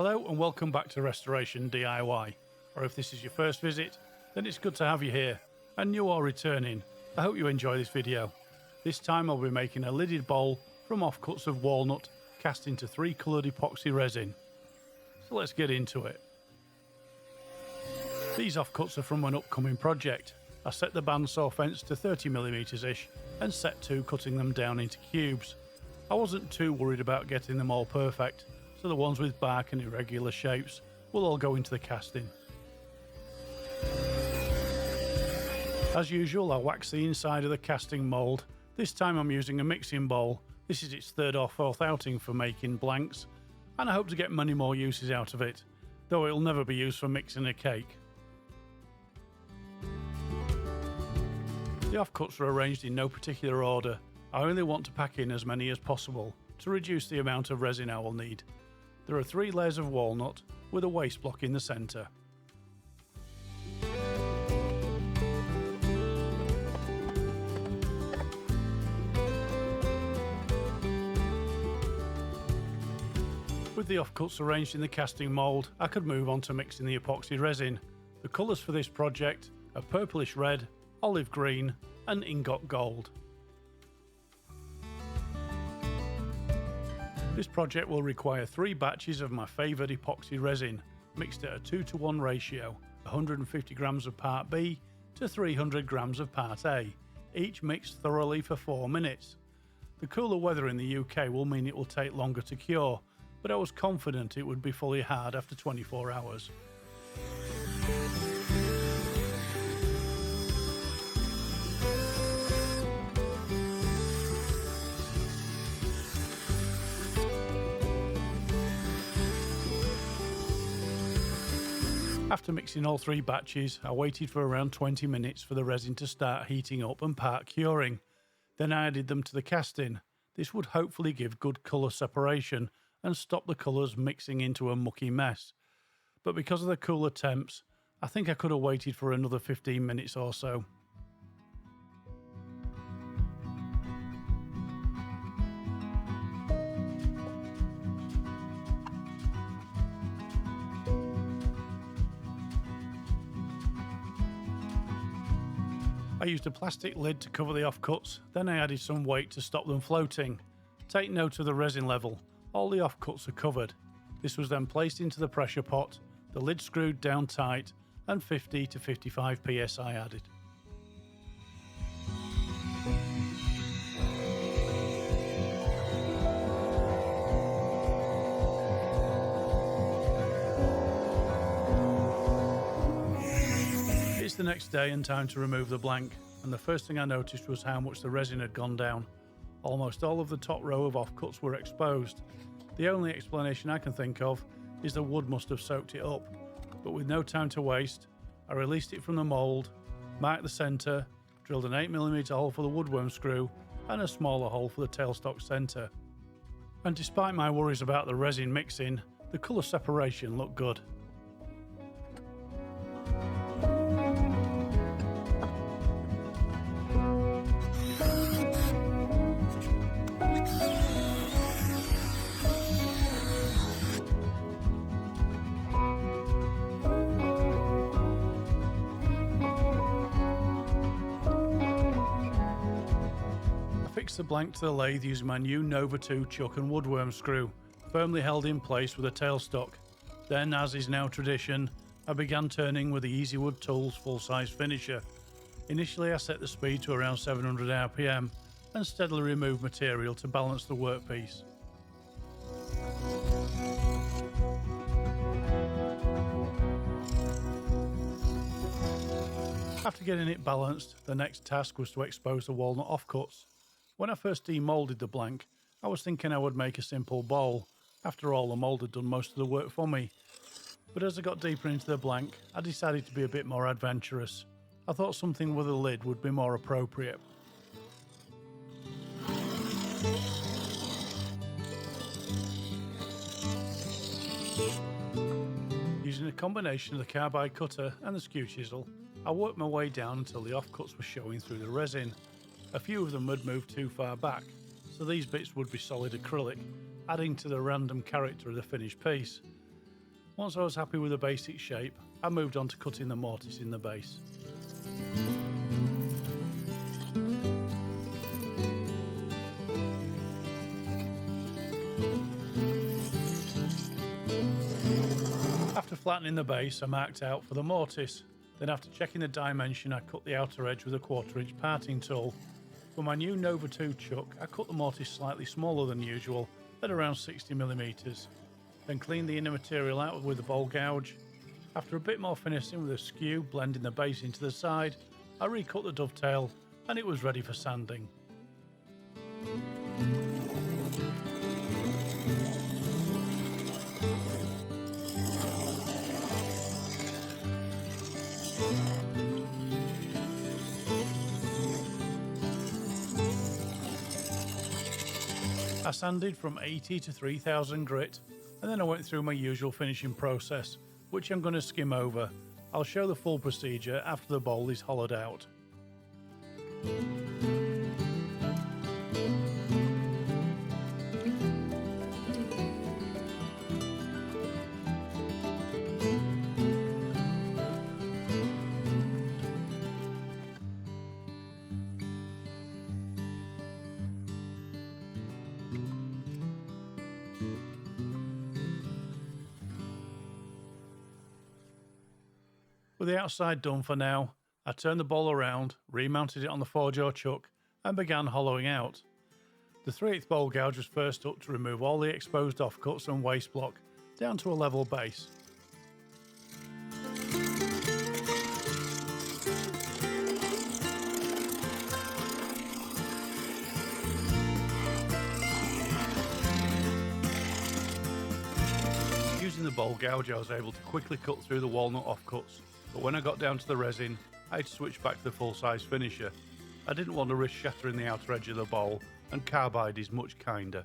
Hello and welcome back to Restoration DIY, or if this is your first visit, then it's good to have you here, and you are returning. I hope you enjoy this video. This time I'll be making a lidded bowl from offcuts of walnut cast into 3 coloured epoxy resin. So let's get into it. These offcuts are from an upcoming project. I set the bandsaw fence to 30mm-ish and set to cutting them down into cubes. I wasn't too worried about getting them all perfect, so the ones with bark and irregular shapes will all go into the casting. As usual, I wax the inside of the casting mould. This time I'm using a mixing bowl. This is its 3rd or 4th outing for making blanks, and I hope to get many more uses out of it, though it'll never be used for mixing a cake. The offcuts are arranged in no particular order. I only want to pack in as many as possible to reduce the amount of resin I will need. There are 3 layers of walnut with a waste block in the centre. With the offcuts arranged in the casting mould, I could move on to mixing the epoxy resin. The colours for this project are purplish red, olive green and ingot gold. This project will require 3 batches of my favoured epoxy resin, mixed at a 2:1 ratio, 150 grams of part B to 300 grams of part A, each mixed thoroughly for 4 minutes. The cooler weather in the UK will mean it will take longer to cure, but I was confident it would be fully hard after 24 hours. After mixing all 3 batches, I waited for around 20 minutes for the resin to start heating up and part curing. Then I added them to the casting. This would hopefully give good colour separation and stop the colours mixing into a mucky mess. But because of the cooler temps, I think I could have waited for another 15 minutes or so. I used a plastic lid to cover the offcuts, then I added some weight to stop them floating. Take note of the resin level, all the offcuts are covered. This was then placed into the pressure pot, the lid screwed down tight and 50 to 55 psi added. It's the next day and time to remove the blank, and the first thing I noticed was how much the resin had gone down. Almost all of the top row of offcuts were exposed. The only explanation I can think of is the wood must have soaked it up, but with no time to waste, I released it from the mould, marked the centre, drilled an 8mm hole for the woodworm screw and a smaller hole for the tailstock centre. And despite my worries about the resin mixing, the colour separation looked good. The blank to the lathe using my new Nova 2 chuck and woodworm screw, firmly held in place with a tailstock. Then, as is now tradition, I began turning with the Easywood Tools full-size finisher. Initially I set the speed to around 700 RPM and steadily removed material to balance the workpiece. After getting it balanced, the next task was to expose the walnut offcuts. When I first demoulded the blank, I was thinking I would make a simple bowl. After all, the mould had done most of the work for me. But as I got deeper into the blank, I decided to be a bit more adventurous. I thought something with a lid would be more appropriate. Using a combination of the carbide cutter and the skew chisel, I worked my way down until the offcuts were showing through the resin. A few of them had moved too far back, so these bits would be solid acrylic, adding to the random character of the finished piece. Once I was happy with the basic shape, I moved on to cutting the mortise in the base. After flattening the base, I marked out for the mortise. Then after checking the dimension, I cut the outer edge with a 1/4 inch parting tool. For my new Nova 2 chuck, I cut the mortise slightly smaller than usual, at around 60mm. Then cleaned the inner material out with a bowl gouge. After a bit more finishing with a skew, blending the base into the side, I recut the dovetail and it was ready for sanding. I sanded from 80 to 3000 grit, and then I went through my usual finishing process, which I'm going to skim over. I'll show the full procedure after the bowl is hollowed out. With the outside done for now, I turned the bowl around, remounted it on the 4-jaw chuck and began hollowing out. The 3/8 bowl gouge was first up to remove all the exposed offcuts and waste block down to a level base. Using the bowl gouge, I was able to quickly cut through the walnut offcuts. But when I got down to the resin, I had to switch back to the full-size finisher. I didn't want to risk shattering the outer edge of the bowl, and carbide is much kinder.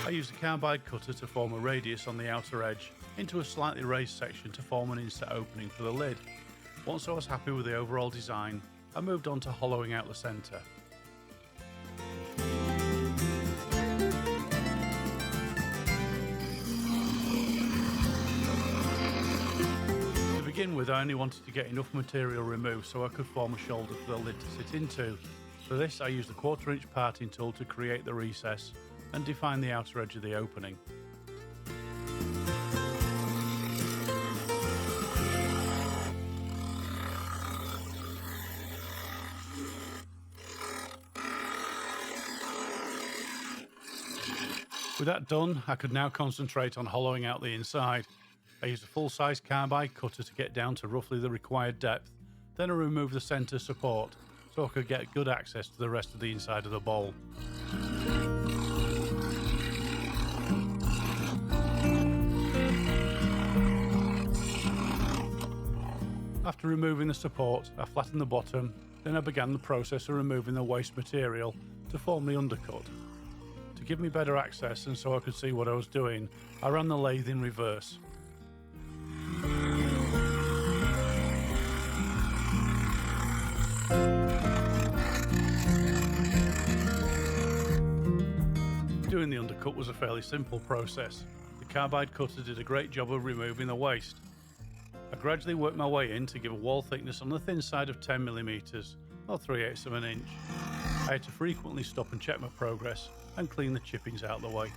I used a carbide cutter to form a radius on the outer edge into a slightly raised section to form an inset opening for the lid. Once I was happy with the overall design, I moved on to hollowing out the centre. To begin with, I only wanted to get enough material removed so I could form a shoulder for the lid to sit into. For this, I used a 1/4 inch parting tool to create the recess and define the outer edge of the opening. With that done, I could now concentrate on hollowing out the inside. I used a full-size carbide cutter to get down to roughly the required depth, then I removed the centre support so I could get good access to the rest of the inside of the bowl. After removing the support, I flattened the bottom, then I began the process of removing the waste material to form the undercut. To give me better access and so I could see what I was doing, I ran the lathe in reverse. Doing the undercut was a fairly simple process. The carbide cutter did a great job of removing the waste. I gradually worked my way in to give a wall thickness on the thin side of 10mm, or 3/8 of an inch. I had to frequently stop and check my progress and clean the chippings out of the way.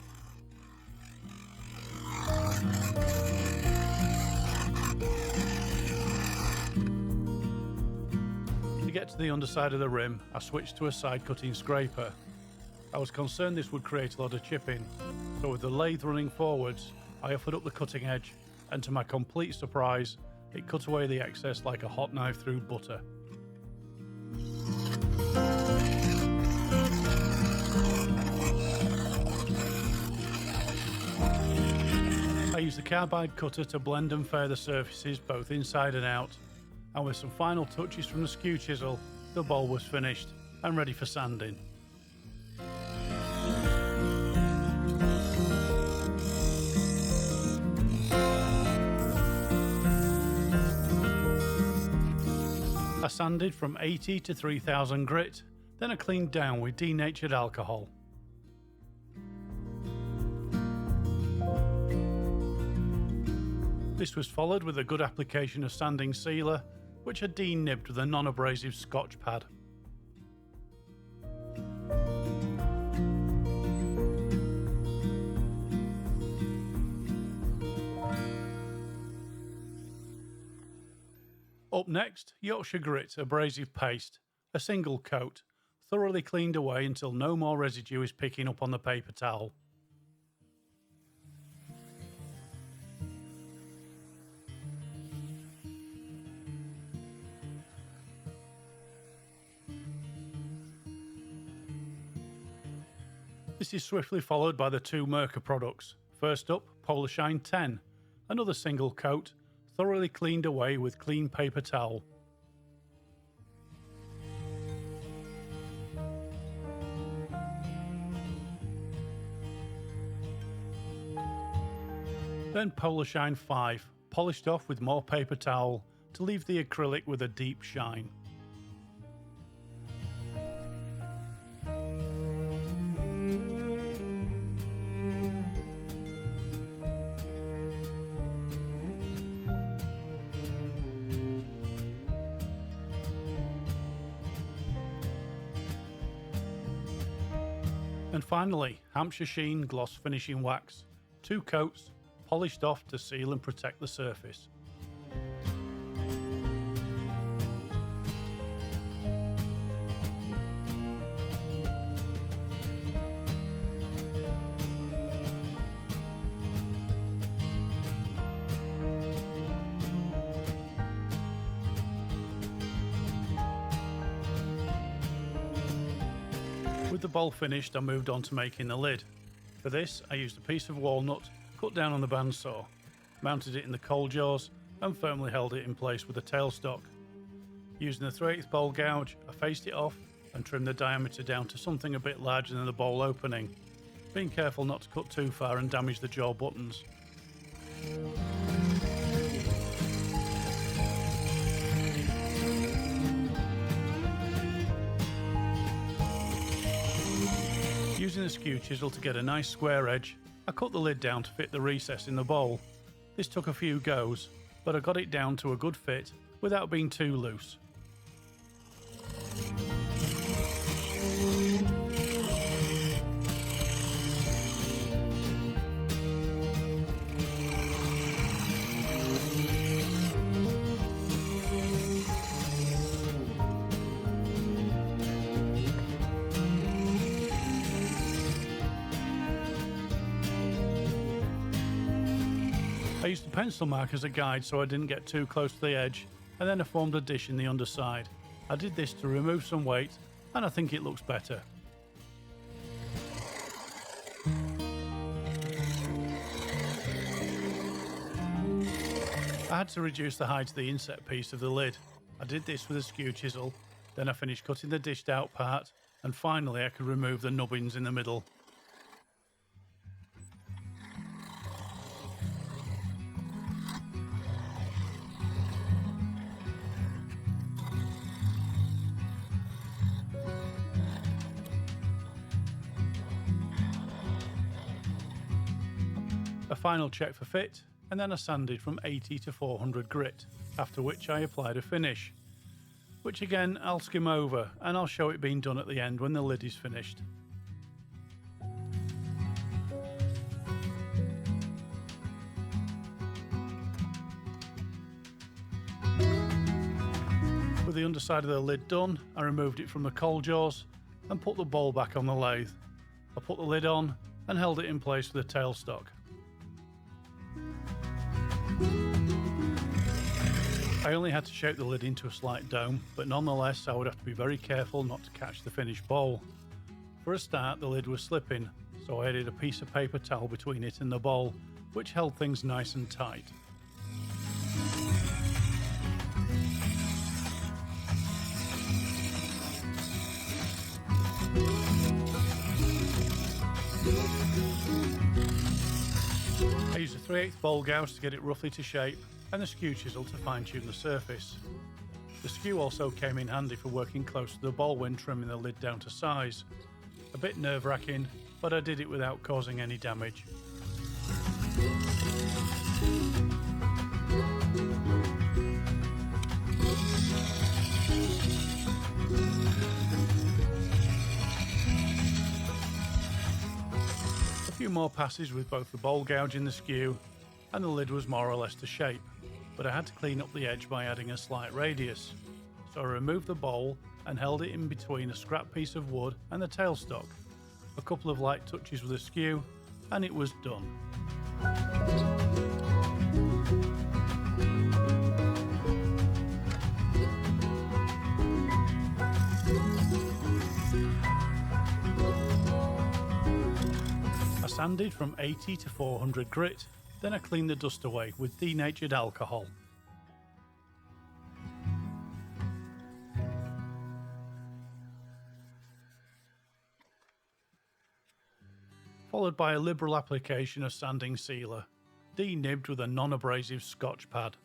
To get to the underside of the rim, I switched to a side cutting scraper. I was concerned this would create a lot of chipping, so with the lathe running forwards, I offered up the cutting edge, and to my complete surprise, it cut away the excess like a hot knife through butter. I used the carbide cutter to blend and fare the surfaces both inside and out, and with some final touches from the skew chisel, the bowl was finished and ready for sanding. I sanded from 80 to 3000 grit, then I cleaned down with denatured alcohol. This was followed with a good application of sanding sealer, which I de-nibbed with a non-abrasive Scotch pad. Up next, Yorkshire Grit abrasive paste, a single coat, thoroughly cleaned away until no more residue is picking up on the paper towel. This is swiftly followed by the two Merkur products. First up, Polar Shine 10, another single coat, thoroughly cleaned away with clean paper towel. Then Polar Shine 5, polished off with more paper towel to leave the acrylic with a deep shine. And finally, Hampshire Sheen Gloss Finishing Wax, 2 coats, polished off to seal and protect the surface. With the bowl finished, I moved on to making the lid. For this, I used a piece of walnut cut down on the bandsaw, mounted it in the coal jaws and firmly held it in place with a tailstock. Using the 3/8 bowl gouge, I faced it off and trimmed the diameter down to something a bit larger than the bowl opening, being careful not to cut too far and damage the jaw buttons. Using a skew chisel to get a nice square edge, I cut the lid down to fit the recess in the bowl. This took a few goes, but I got it down to a good fit without being too loose. I used a pencil mark as a guide so I didn't get too close to the edge, and then I formed a dish in the underside. I did this to remove some weight, and I think it looks better. I had to reduce the height of the inset piece of the lid. I did this with a skew chisel, then I finished cutting the dished out part, and finally I could remove the nubbins in the middle. A final check for fit, and then I sanded from 80 to 400 grit, after which I applied a finish, which again I'll skim over and I'll show it being done at the end when the lid is finished. With the underside of the lid done, I removed it from the coal jaws and put the bowl back on the lathe. I put the lid on and held it in place with a tailstock. I only had to shape the lid into a slight dome, but nonetheless I would have to be very careful not to catch the finished bowl. For a start, the lid was slipping, so I added a piece of paper towel between it and the bowl, which held things nice and tight. I used a 3/8 bowl gouge to get it roughly to shape and a skew chisel to fine tune the surface. The skew also came in handy for working close to the bowl when trimming the lid down to size. A bit nerve-wracking, but I did it without causing any damage. A few more passes with both the bowl gouge and the skew, and the lid was more or less to shape, but I had to clean up the edge by adding a slight radius. So I removed the bowl and held it in between a scrap piece of wood and the tailstock. A couple of light touches with the skew, and it was done. I sanded from 80 to 400 grit, then I cleaned the dust away with denatured alcohol. Followed by a liberal application of sanding sealer, denibbed with a non-abrasive Scotch pad.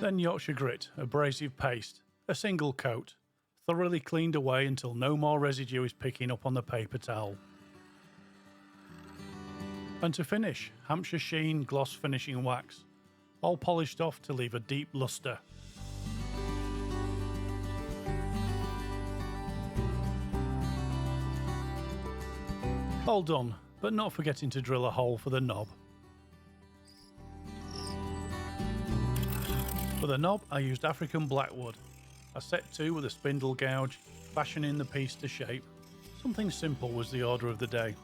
Then Yorkshire grit, abrasive paste, a single coat, thoroughly cleaned away until no more residue is picking up on the paper towel. And to finish, Hampshire Sheen gloss finishing wax, all polished off to leave a deep lustre. All done, but not forgetting to drill a hole for the knob. For the knob, I used African blackwood. I set to with a spindle gouge, fashioning the piece to shape. Something simple was the order of the day.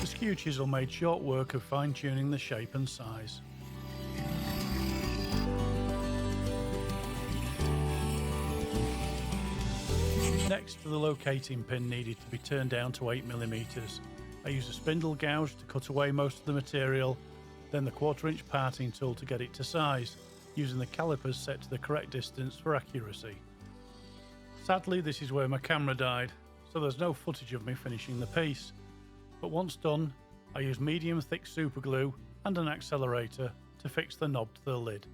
The skew chisel made short work of fine-tuning the shape and size. Next, the locating pin needed to be turned down to 8mm. I used a spindle gouge to cut away most of the material, then the 1/4" parting tool to get it to size, using the calipers set to the correct distance for accuracy. Sadly, this is where my camera died, so there's no footage of me finishing the piece. But once done, I used medium thick super glue and an accelerator to fix the knob to the lid.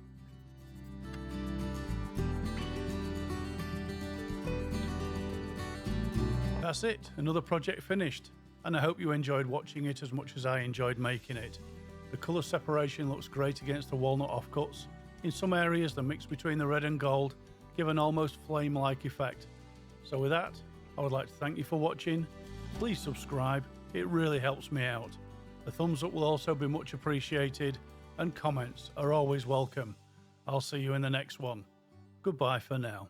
That's it, another project finished, and I hope you enjoyed watching it as much as I enjoyed making it. The colour separation looks great against the walnut offcuts. In some areas the mix between the red and gold give an almost flame-like effect. So with that, I would like to thank you for watching. Please subscribe, it really helps me out. A thumbs up will also be much appreciated, and comments are always welcome. I'll see you in the next one. Goodbye for now.